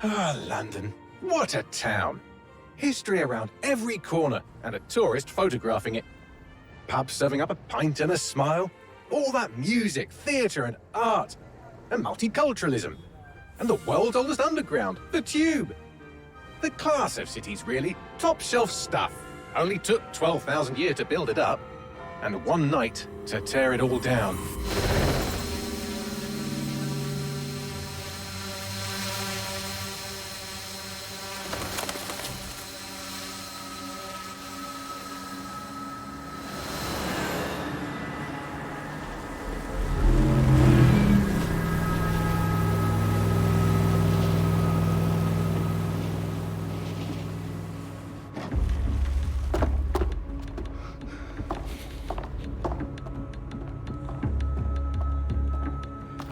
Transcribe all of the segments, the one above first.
Ah, London. What a town. History around every corner, and a tourist photographing it. Pubs serving up a pint and a smile. All that music, theatre and art. And multiculturalism. And the world's oldest underground, the Tube. The class of cities, really. Top shelf stuff. Only took 12,000 years to build it up. And one night to tear it all down.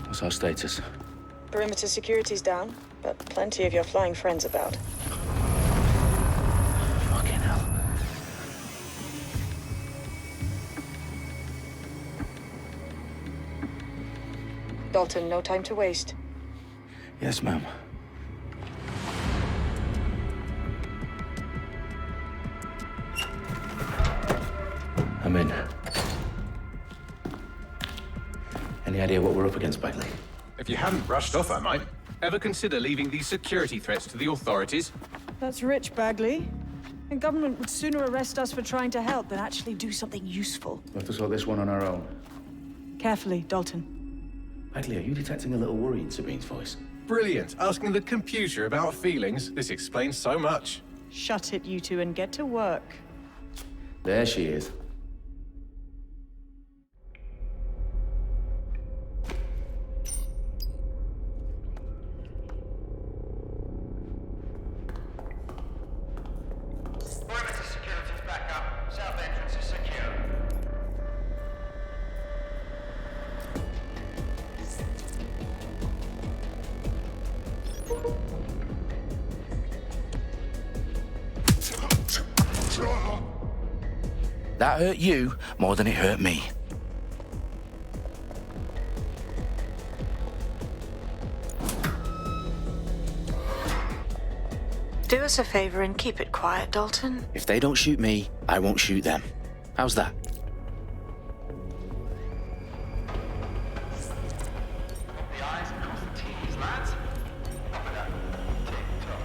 What's our status? Perimeter security's down, but plenty of your flying friends about. Fucking hell. Dalton, no time to waste. Yes, ma'am. I'm in. Any idea what we're up against, Bagley? If you hadn't brushed off, I might. Ever consider leaving these security threats to the authorities? That's rich, Bagley. The government would sooner arrest us for trying to help than actually do something useful. We'll have to sort this one on our own. Carefully, Dalton. Bagley, are you detecting a little worry in Sabine's voice? Brilliant. Asking the computer about feelings. This explains so much. Shut it, you two, and get to work. There she is. Perimeter security's back up. South entrance is secure. That hurt you more than it hurt me. Do us a favor and keep it quiet, Dalton. If they don't shoot me, I won't shoot them. How's that? The I's across the T's, lads. Copy that. Tick-tock.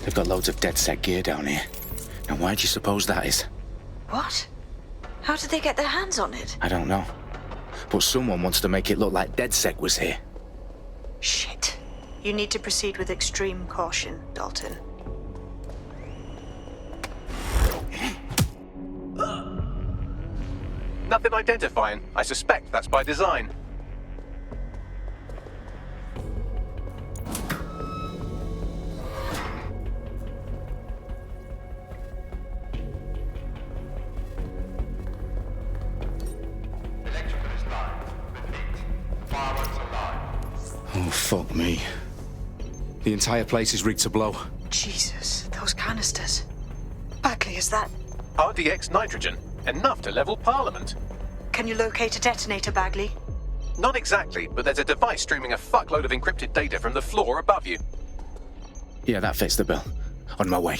They've got loads of DedSec gear down here. Now why do you suppose that is? What? How did they get their hands on it? I don't know. But someone wants to make it look like DedSec was here. Shit. You need to proceed with extreme caution, Dalton. Nothing identifying. I suspect that's by design. Electrical is live. Repeat. Fireworks are live. Oh, fuck me. The entire place is rigged to blow. Jesus, those canisters. Bagley, is that... RDX nitrogen. Enough to level Parliament. Can you locate a detonator, Bagley? Not exactly, but there's a device streaming a fuckload of encrypted data from the floor above you. Yeah, that fits the bill. On my way.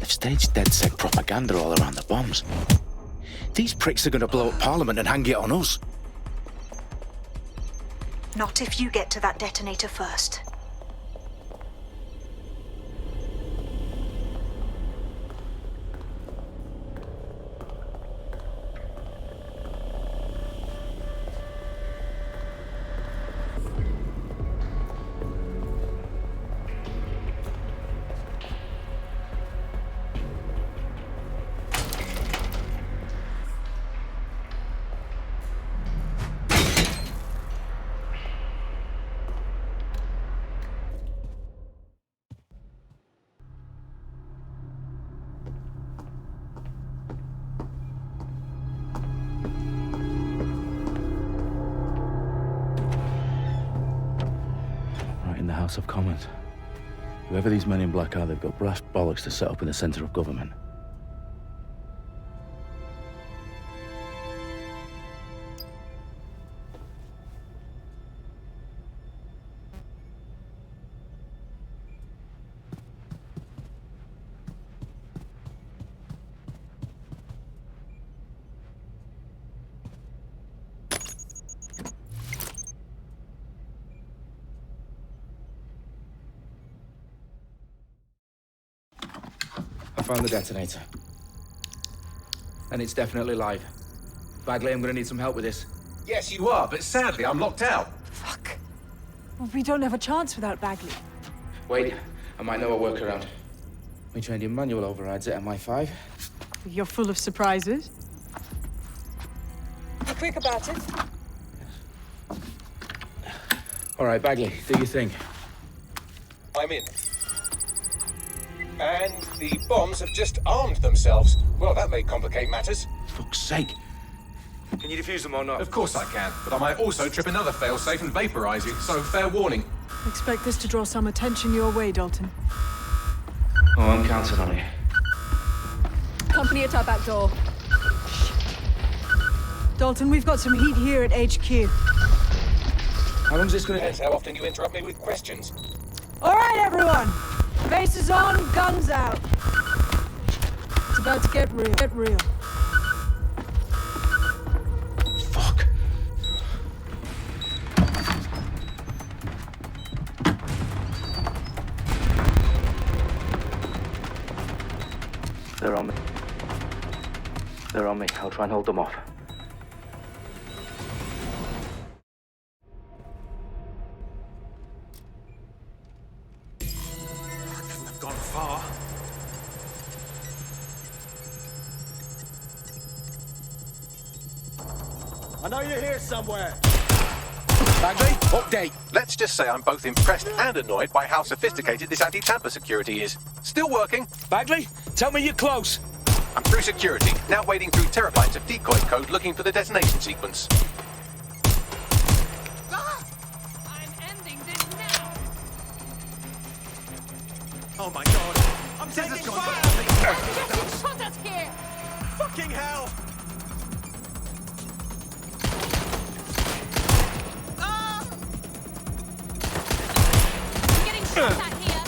Staged DedSec propaganda all around the bombs. These pricks are going to blow up Parliament and hang it on us. Not if you get to that detonator first. Right in the House of Commons. Whoever these men in black are, they've got brass bollocks to set up in the centre of government. I found the detonator. And it's definitely live. Bagley, I'm gonna need some help with this. Yes, you are, but sadly I'm locked out. Fuck. Well, we don't have a chance without Bagley. Wait, I might know a workaround. We trained in manual overrides at MI5. You're full of surprises. Be quick about it. All right, Bagley, do your thing. I'm in. And the bombs have just armed themselves. Well, that may complicate matters. Fuck's sake. Can you defuse them or not? Of course I can, but I might also trip another failsafe and vaporize you, so fair warning. Expect this to draw some attention your way, Dalton. Oh, I'm counting on it. Company at our back door. Dalton, we've got some heat here at HQ. How long's this gonna Depends how often you interrupt me with questions. All right, everyone. Faces on, guns out. It's about to get real. Get real. Fuck. They're on me. They're on me. I'll try and hold them off. I've gone far. I know you're here somewhere. Bagley, update. Let's just say I'm both impressed and annoyed by how sophisticated this anti-tamper security is. Still working. Bagley, tell me you're close. I'm through security, now wading through terabytes of decoy code looking for the detonation sequence. I'm ending this now. Oh my god. I'm taking fire! Getting shot at here. Fucking hell! I'm getting shot at here.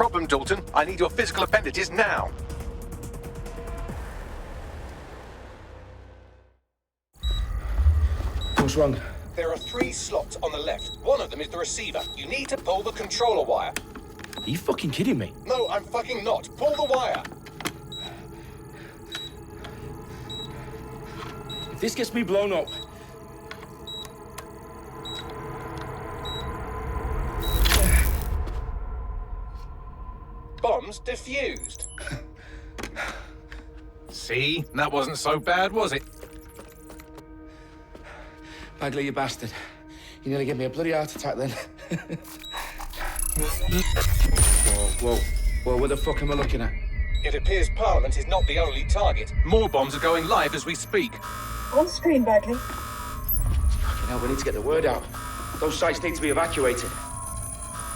problem, Dalton. I need your physical appendages now. What's wrong? There are 3 slots on the left. One of them is the receiver. You need to pull the controller wire. Are you fucking kidding me? No, I'm fucking not. Pull the wire. If this gets me blown up... Bombs defused. See? That wasn't so bad, was it? Bagley, you bastard. You nearly gave me a bloody heart attack then. Whoa, what the fuck am I looking at? It appears Parliament is not the only target. More bombs are going live as we speak. On screen, Bagley. Fucking hell, we need to get the word out. Those sites need to be evacuated.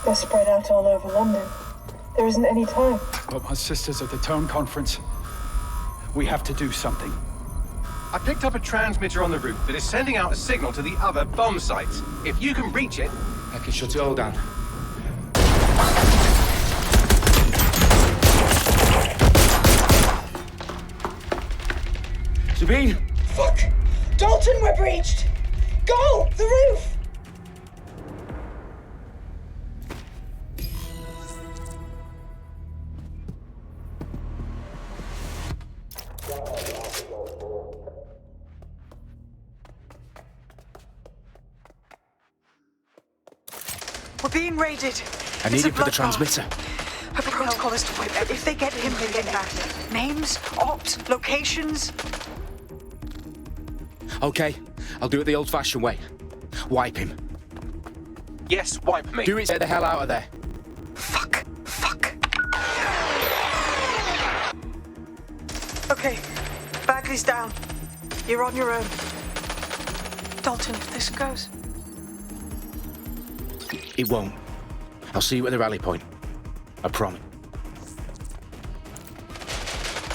They're spread out all over London. There isn't any time. But my sister's at the town conference. We have to do something. I picked up a transmitter on the route that is sending out a signal to the other bomb sites. If you can reach it... I can shut it all down. Sabine! Fuck! Dalton, we're breached! Go! The roof! We're being raided. I need it for the transmitter. Her protocol is to wipe out. If they get him, they get back. Names, ops, locations. Okay, I'll do it the old-fashioned way. Wipe him. Yes, wipe me. Do it, get the hell out of there. Fuck. Okay, Bagley's down. You're on your own. Dalton, if this goes... It won't. I'll see you at the rally point. I promise.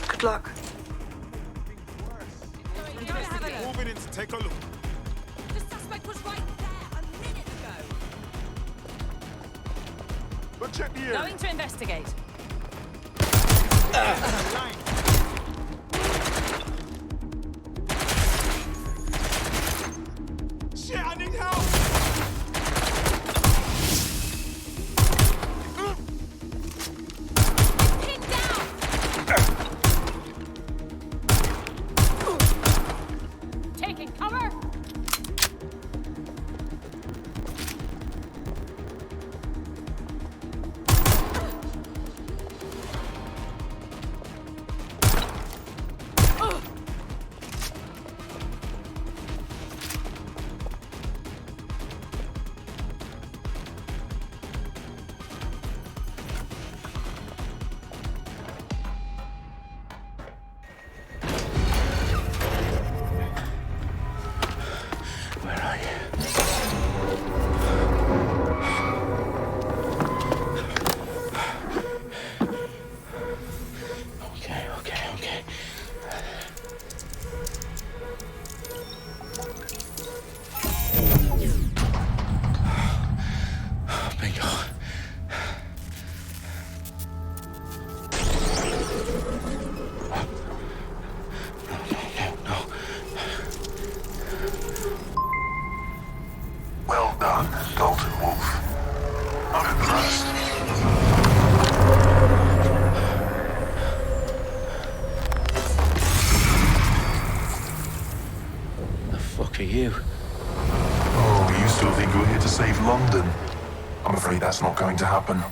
Good luck. Moving in to take a look. The suspect was right there a minute ago. But check the area. Going to investigate. Shit, I need help! Pin down! Taking cover! Where are you? Okay. Bingo. No. Well done, Dalton Wolf. I'm impressed. The fuck are you? Oh, you still think you're here to save London? I'm afraid that's not going to happen.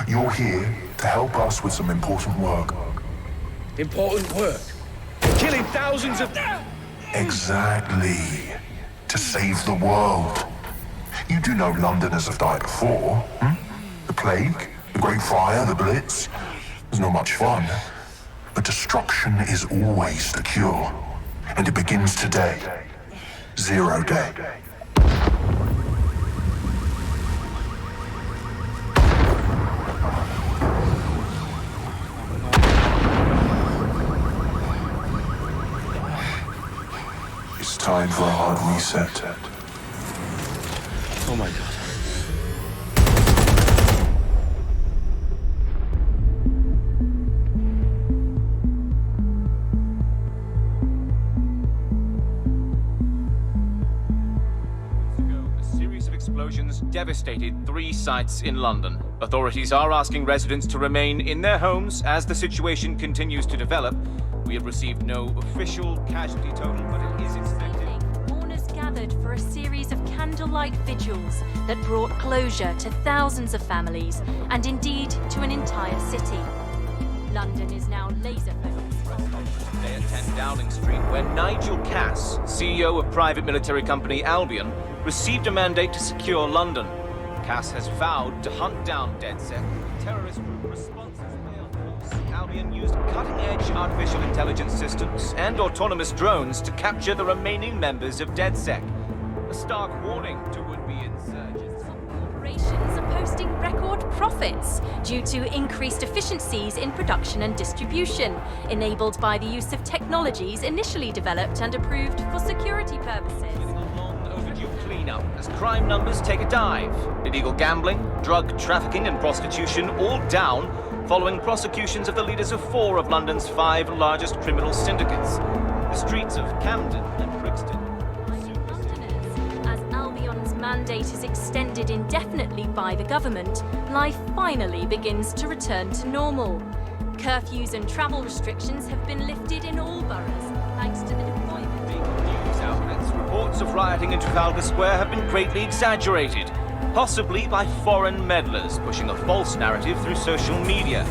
You're here to help us with some important work. Important work. Killing thousands of... Exactly. To save the world. You do know Londoners have died before, hmm? The Plague, the Great Fire, the Blitz. It's not much fun. But destruction is always the cure. And it begins today. 0 day. It's time for a hard reset. Oh my God. explosions devastated 3 sites in London. Authorities are asking residents to remain in their homes as the situation continues to develop. We have received no official casualty total, but it is expected. Mourners gathered for a series of candlelight vigils that brought closure to thousands of families and indeed to an entire city. London is now laser-focused. Press conference today at 10 Downing Street, where Nigel Cass, CEO of private military company Albion, received a mandate to secure London. Cass has vowed to hunt down DedSec. Terrorist group responses failed force. Albion used cutting-edge artificial intelligence systems and autonomous drones to capture the remaining members of DedSec. A stark warning to would-be insurgents. Corporations are posting record profits due to increased efficiencies in production and distribution, enabled by the use of technologies initially developed and approved for security purposes. A long overdue cleanup as crime numbers take a dive. Illegal gambling, drug trafficking and prostitution all down following prosecutions of the leaders of 4 of London's 5 largest criminal syndicates. The streets of Camden and Brixton. As Albion's mandate is extended indefinitely by the government, life finally begins to return to normal. Curfews and travel restrictions have been lifted in all boroughs, thanks to the deployment. Big news outlets' reports of rioting in Trafalgar Square have been greatly exaggerated, possibly by foreign meddlers pushing a false narrative through social media.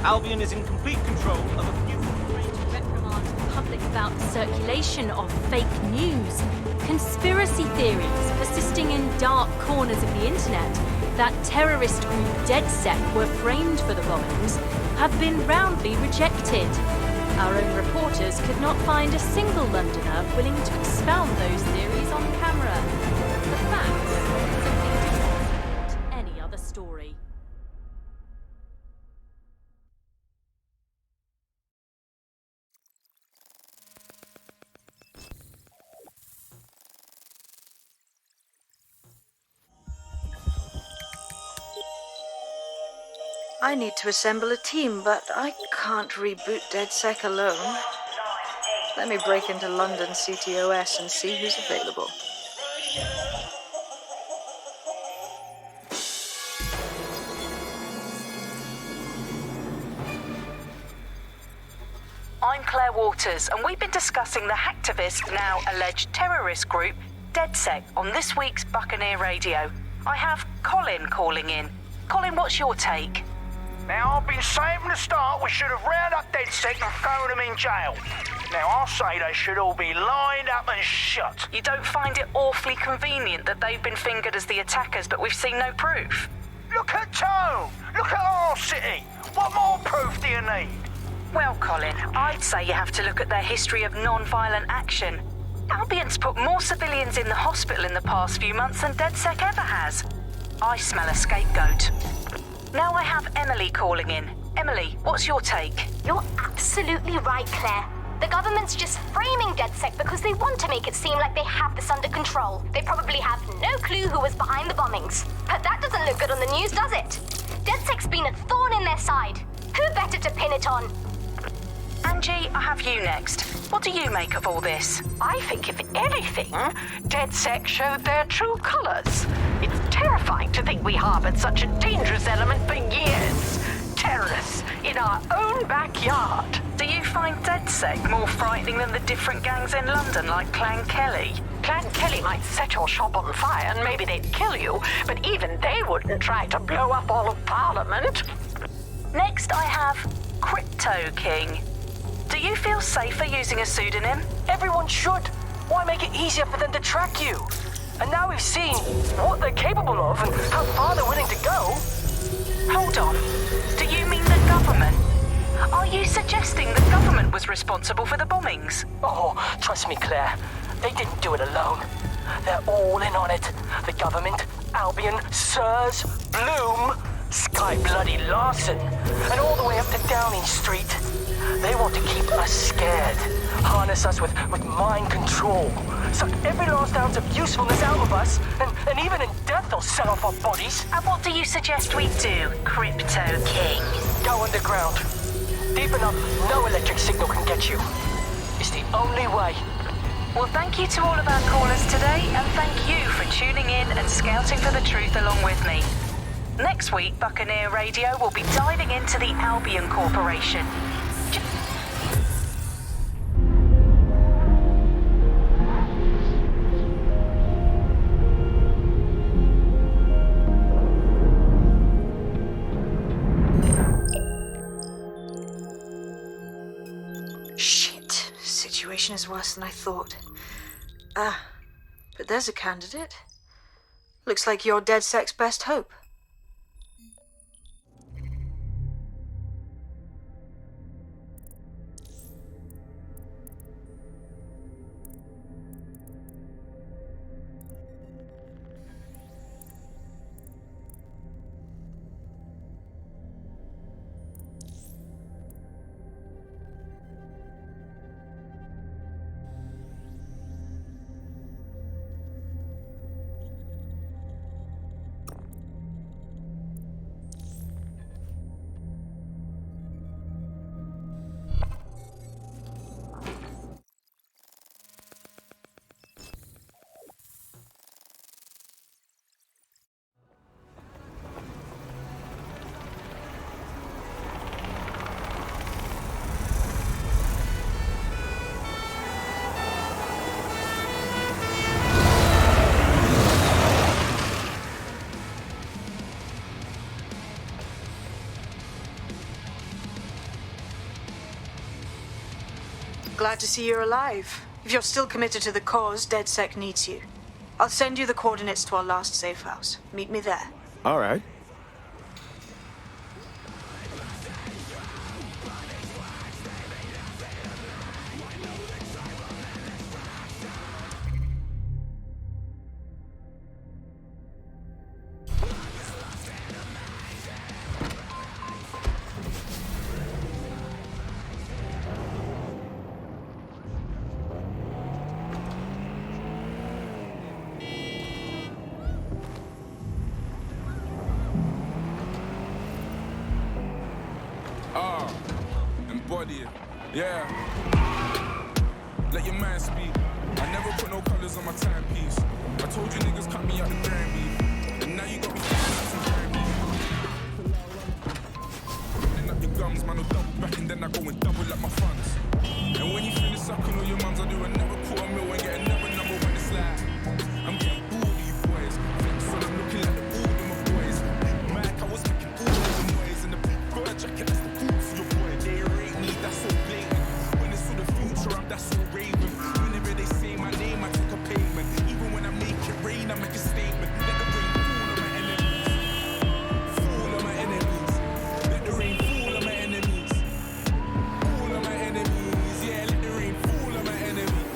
Albion is in complete control of a few... To reprimand the public about the circulation of fake news, conspiracy theories persisting in dark corners of the internet that terrorist group DedSec were framed for the bombings have been roundly rejected. Our own reporters could not find a single Londoner willing to expound those theories on camera. The facts simply do not support any other story. I need to assemble a team, but I can't reboot DedSec alone. Let me break into London CTOS and see who's available. I'm Claire Waters, and we've been discussing the hacktivist, now alleged terrorist group, DedSec, on this week's Buccaneer Radio. I have Colin calling in. Colin, what's your take? Now, I've been saying from the start we should have rounded up DedSec and thrown them in jail. Now, I'll say they should all be lined up and shot. You don't find it awfully convenient that they've been fingered as the attackers, but we've seen no proof? Look at Tone! Look at our city! What more proof do you need? Well, Colin, I'd say you have to look at their history of non-violent action. Albion's put more civilians in the hospital in the past few months than DedSec ever has. I smell a scapegoat. Now I have Emily calling in. Emily, what's your take? You're absolutely right, Claire. The government's just framing DedSec because they want to make it seem like they have this under control. They probably have no clue who was behind the bombings. But that doesn't look good on the news, does it? DedSec's been a thorn in their side. Who better to pin it on? Angie, I have you next. What do you make of all this? I think, if anything, DedSec showed their true colors. It's terrifying to think we harbored such a dangerous element for years. Terrorists in our own backyard. Do you find DedSec more frightening than the different gangs in London, like Clan Kelly? Clan Kelly might set your shop on fire and maybe they'd kill you, but even they wouldn't try to blow up all of Parliament. Next, I have Crypto King. Do you feel safer using a pseudonym? Everyone should. Why make it easier for them to track you? And now we've seen what they're capable of and how far they're willing to go. Hold on. Do you mean the government? Are you suggesting the government was responsible for the bombings? Oh, trust me, Claire. They didn't do it alone. They're all in on it. The government, Albion, Sirs, Bloom, Sky Bloody Larson, and all the way up to Downing Street. They want to keep us scared, harness us with mind control, suck every last ounce of usefulness out of us, and even in death they'll set off our bodies. And what do you suggest we do, Crypto King? Go underground. Deep enough, no electric signal can get you. It's the only way. Well, thank you to all of our callers today, and thank you for tuning in and scouting for the truth along with me. Next week, Buccaneer Radio will be diving into the Albion Corporation. Shit. Situation is worse than I thought. But there's a candidate. Looks like you're DedSec's best hope. Glad to see you're alive. If you're still committed to the cause, DedSec needs you. I'll send you the coordinates to our last safe house. Meet me there. All right. Embody it, yeah. Let your man speak. I never put no colors on my timepiece. I told you niggas cut me out the Grammy, and now you got me some Grammy. Filling up your gums, man, I'll double back and then I go and double up my funds. And when you finish sucking all your mums, I do another $250,000 and get another number when it's like I'm getting bored of you boys. Flex on them looking like the old of my boys. Mike, I was making all of them ways, and the big bird jacket, that's the boots for your boy. They rate me, that's so blatant. When it's for the future, that's so raving. Whenever they say my name, I take a payment. Even when I make it rain, I make a statement. Let the rain fall on my enemies. Fall on my enemies. Let the rain fall on my enemies. Fall on my enemies. Yeah, let the rain fall on my enemies.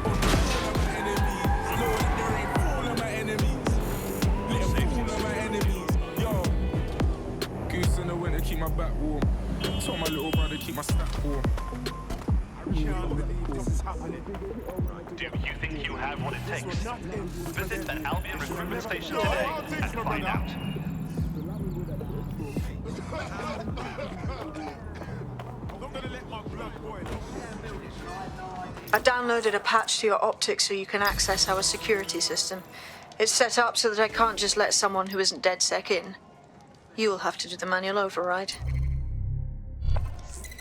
Oh, fall on my enemies. Lord, let the rain fall on my enemies. Let it fall on my enemies. Yo. Goose in the winter, keep my back warm. Told my little brother, keep my stack warm. Do you think you have what it takes? Visit an Albion recruitment station today and find out. I downloaded a patch to your optics so you can access our security system. It's set up so that I can't just let someone who isn't DedSec in. You'll have to do the manual override.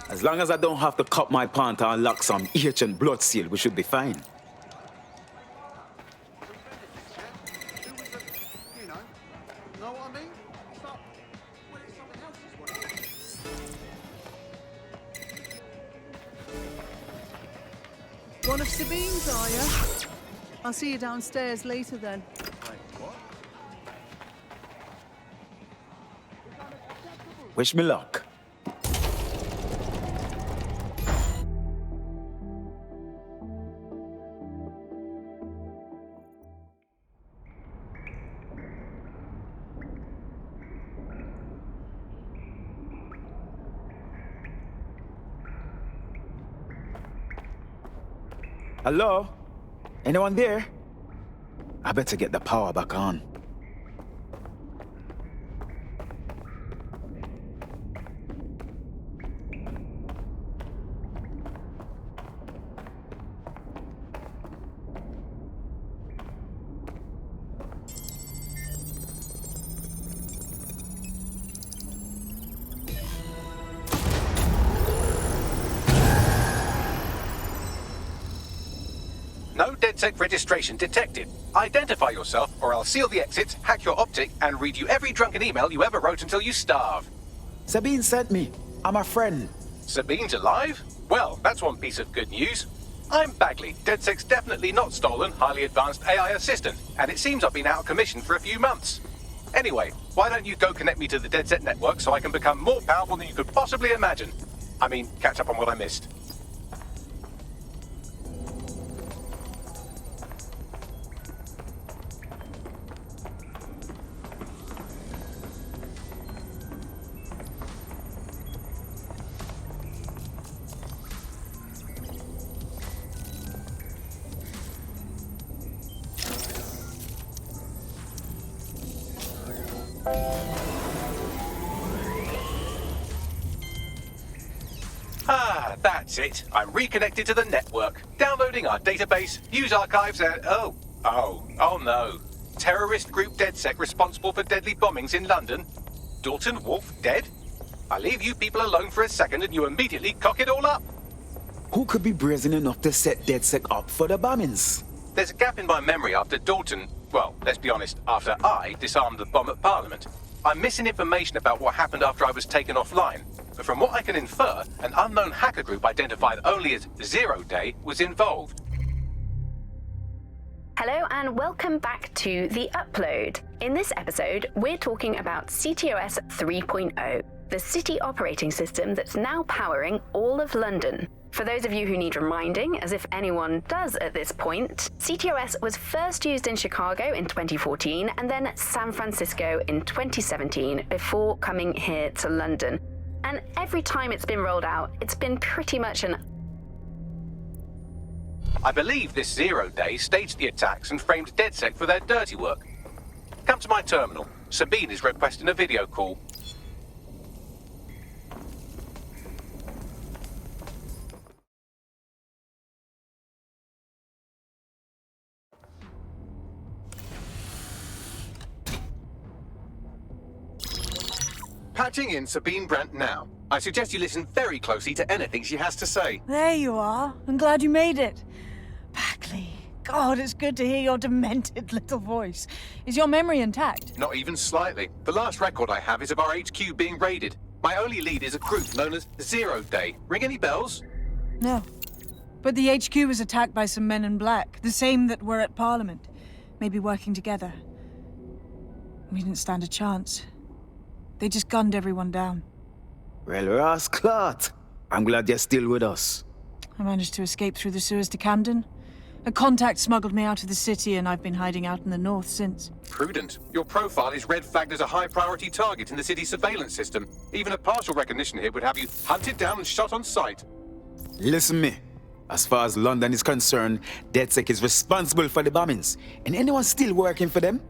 As long as I don't have to cut my pant and unlock some ancient blood seal, we should be fine. One of Sabine's, are you? I'll see you downstairs later then. Wish me luck. Hello? Anyone there? I better get the power back on. DedSec registration detected. Identify yourself, or I'll seal the exits, hack your optic, and read you every drunken email you ever wrote until you starve. Sabine sent me. I'm a friend. Sabine's alive? Well, that's one piece of good news. I'm Bagley, DedSec's definitely not stolen, highly advanced AI assistant, and it seems I've been out of commission for a few months. Anyway, why don't you go connect me to the DedSec network so I can become more powerful than you could possibly imagine? I mean, catch up on what I missed. Ah, that's it. I'm reconnected to the network. Downloading our database, news archives, and... Oh no. Terrorist group DedSec responsible for deadly bombings in London? Dalton Wolf dead? I leave you people alone for a second and you immediately cock it all up. Who could be brazen enough to set DedSec up for the bombings? There's a gap in my memory after Dalton... Well, let's be honest, after I disarmed the bomb at Parliament. I'm missing information about what happened after I was taken offline. But from what I can infer, an unknown hacker group identified only as Zero Day was involved. Hello and welcome back to The Upload. In this episode, we're talking about CTOS 3.0, the city operating system that's now powering all of London. For those of you who need reminding, as if anyone does at this point, CTOS was first used in Chicago in 2014 and then San Francisco in 2017 before coming here to London. And every time it's been rolled out, it's been pretty much an... I believe this Zero Day staged the attacks and framed DedSec for their dirty work. Come to my terminal. Sabine is requesting a video call. Patching in Sabine Brandt now. I suggest you listen very closely to anything she has to say. There you are. I'm glad you made it. Bagley. God, it's good to hear your demented little voice. Is your memory intact? Not even slightly. The last record I have is of our HQ being raided. My only lead is a group known as Zero Day. Ring any bells? No. But the HQ was attacked by some men in black, the same that were at Parliament. Maybe working together. We didn't stand a chance. They just gunned everyone down. Well, Ross Clark, I'm glad you're still with us. I managed to escape through the sewers to Camden. A contact smuggled me out of the city, and I've been hiding out in the north since. Prudent. Your profile is red flagged as a high-priority target in the city's surveillance system. Even a partial recognition here would have you hunted down and shot on sight. Listen me. As far as London is concerned, DedSec is responsible for the bombings, and anyone still working for them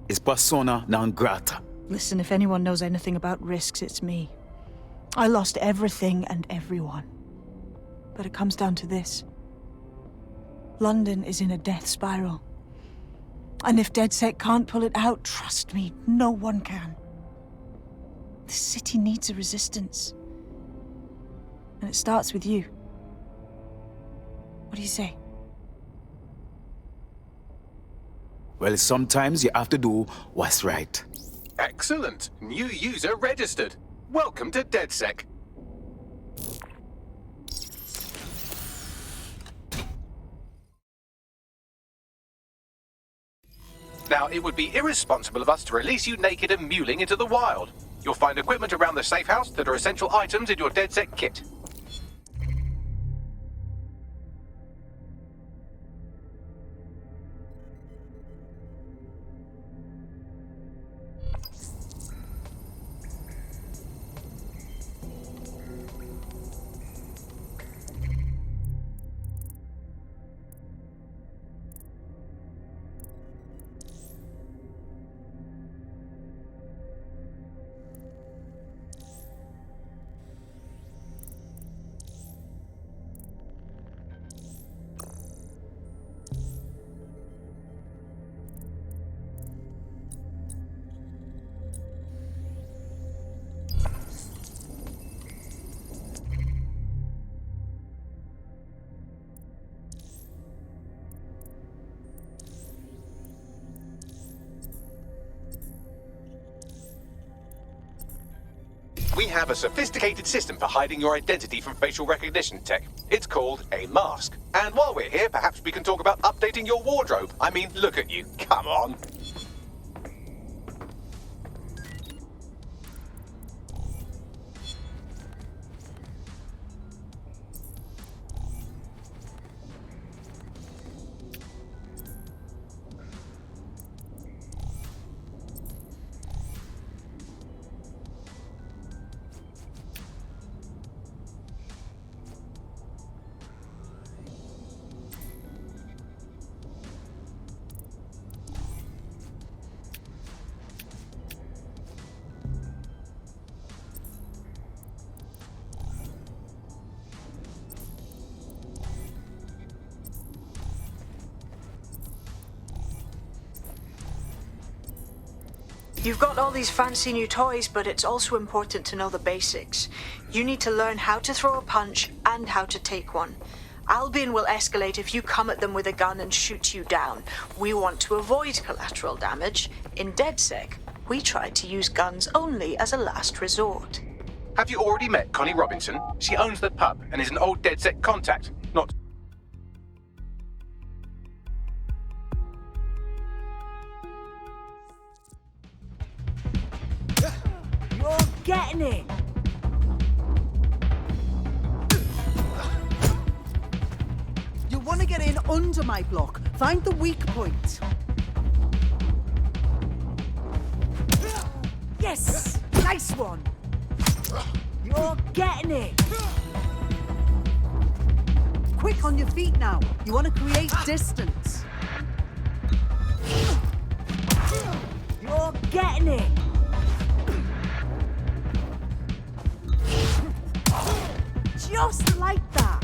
is persona non grata. Listen, if anyone knows anything about risks, it's me. I lost everything and everyone. But it comes down to this. London is in a death spiral. And if DedSec can't pull it out, trust me, no one can. The city needs a resistance. And it starts with you. What do you say? Well, sometimes you have to do what's right. Excellent. New user registered. Welcome to DedSec. Now, it would be irresponsible of us to release you naked and mewling into the wild. You'll find equipment around the safe house that are essential items in your DedSec kit. We have a sophisticated system for hiding your identity from facial recognition tech. It's called a mask. And while we're here, perhaps we can talk about updating your wardrobe. I mean, look at you. Come on. You've got all these fancy new toys, but it's also important to know the basics. You need to learn how to throw a punch and how to take one. Albion will escalate if you come at them with a gun and shoot you down. We want to avoid collateral damage. In DedSec, we try to use guns only as a last resort. Have you already met Connie Robinson? She owns the pub and is an old DedSec contact. Not... You're getting it! You want to get in under my block. Find the weak point. Yes! Nice one! You're getting it! Quick on your feet now. You want to create distance. You're getting it! Just like that!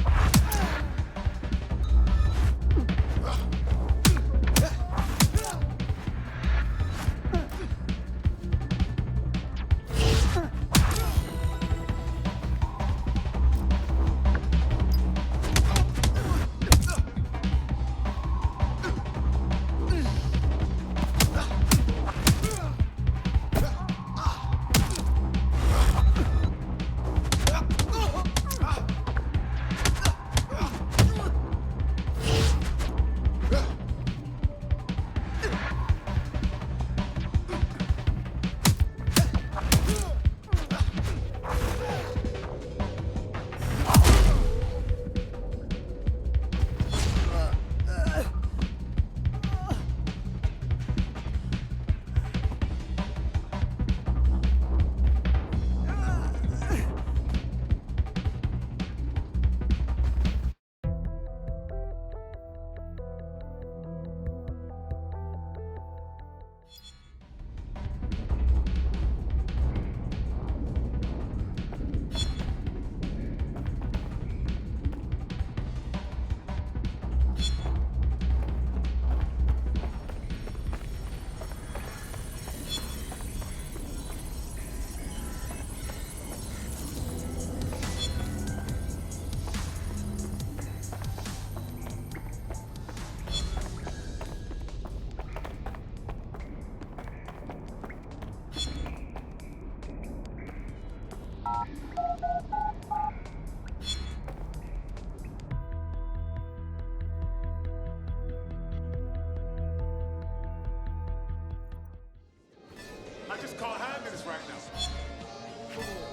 I just can't handle this right now.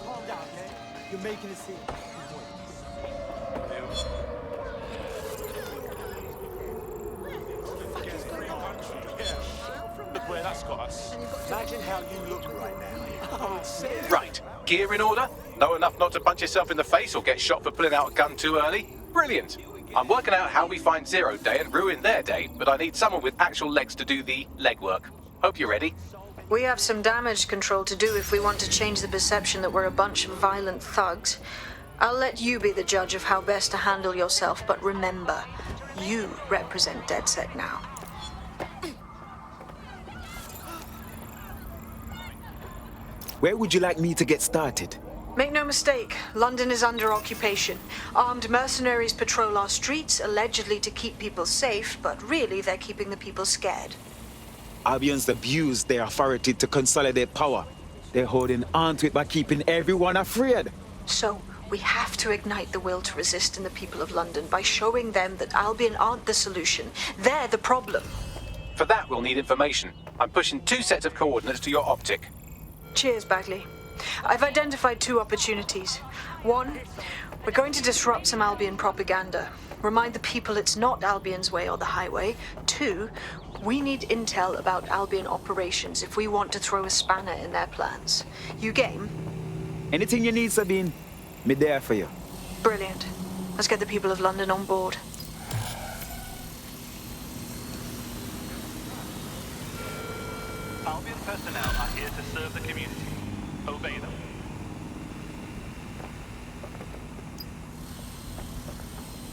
Calm down, man. You're making a scene. Look where that's got us. Imagine how you look right now. Right. Gear in order? Know enough not to punch yourself in the face or get shot for pulling out a gun too early? Brilliant. I'm working out how we find Zero Day and ruin their day, but I need someone with actual legs to do the legwork. Hope you're ready. We have some damage control to do if we want to change the perception that we're a bunch of violent thugs. I'll let you be the judge of how best to handle yourself, but remember, you represent DedSec now. Where would you like me to get started? Make no mistake, London is under occupation. Armed mercenaries patrol our streets, allegedly to keep people safe, but really they're keeping the people scared. Albion's abused their authority to consolidate power. They're holding on to it by keeping everyone afraid. So, we have to ignite the will to resist in the people of London by showing them that Albion aren't the solution. They're the problem. For that, we'll need information. I'm pushing 2 sets of coordinates to your optic. Cheers, Bagley. I've identified 2 opportunities. 1, we're going to disrupt some Albion propaganda. Remind the people it's not Albion's way or the highway. 2, we need intel about Albion operations if we want to throw a spanner in their plans. You game? Anything you need, Sabine, me there for you. Brilliant. Let's get the people of London on board. Albion personnel are here to serve the community. Obey them.